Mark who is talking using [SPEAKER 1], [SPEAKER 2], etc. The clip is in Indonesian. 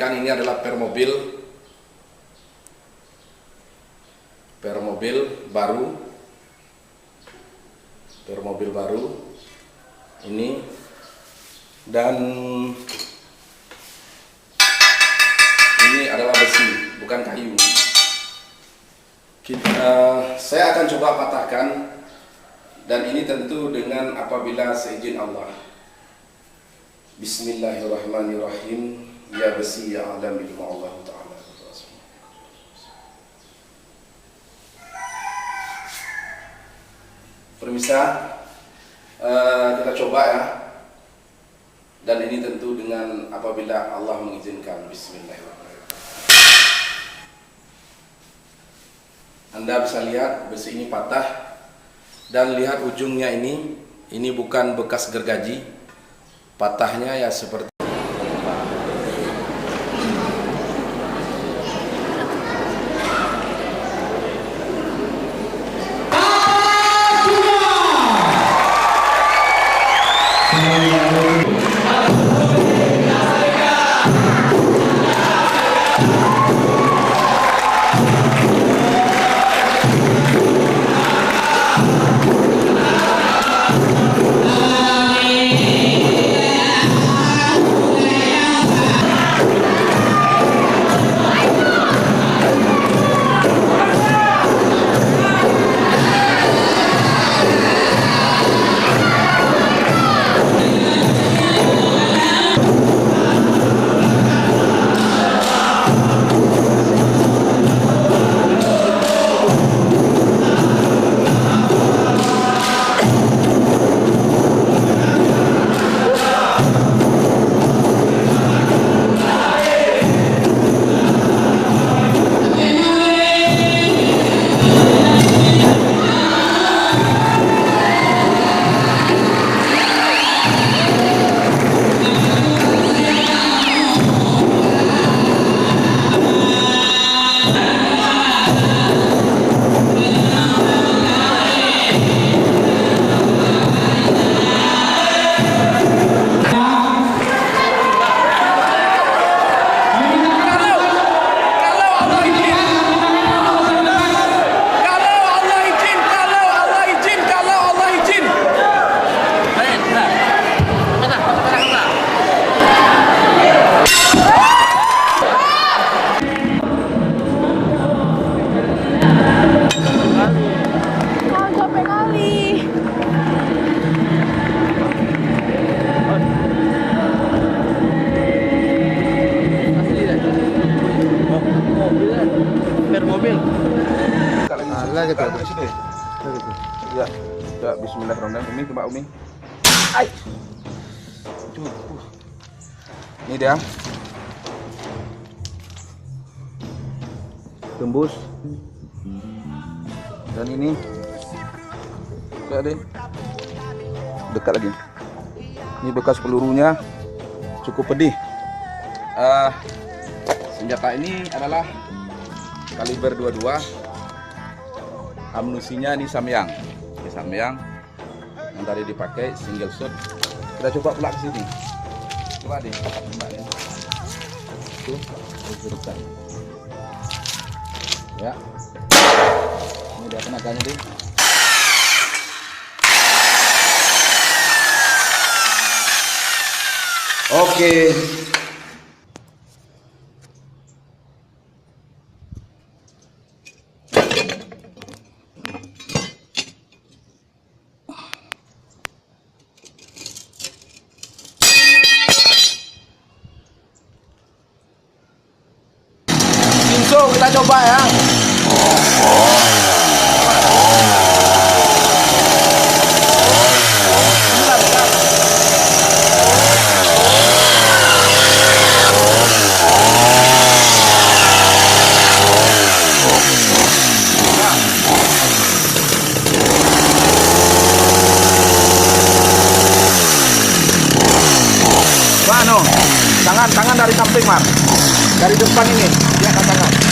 [SPEAKER 1] perhatikan, ini adalah per mobil baru ini, dan ini adalah besi, bukan kayu. Saya akan coba patahkan, dan ini tentu dengan apabila seizin Allah. Bismillahirrahmanirrahim. Ya besi ya alam ilmu Allah Ta'ala. Permisa, kita coba ya. Dan ini tentu dengan apabila Allah mengizinkan. Bismillahirrahmanirrahim. Anda bisa lihat besi ini patah, dan lihat ujungnya ini bukan bekas gergaji, patahnya ya seperti ya. Ya, bismillahirrahmanirrahim. Umi, coba Umi. Ai. Ini dia. Tembus. Dan ini. Coba deh. Dekat lagi. Ini bekas pelurunya. Cukup pedih. Senjata ini adalah kaliber 22. Amunisinya ini Samyang. Ini Samyang yang tadi dipakai single shot. Kita coba pula ke sini. Coba deh, tembaknya. Tuh, urutan. Ya. Ini dia tenaganya deh. Oke. Kita coba ya. Tangan dari samping, Mar. Dari depan ini, dia angkat tangan.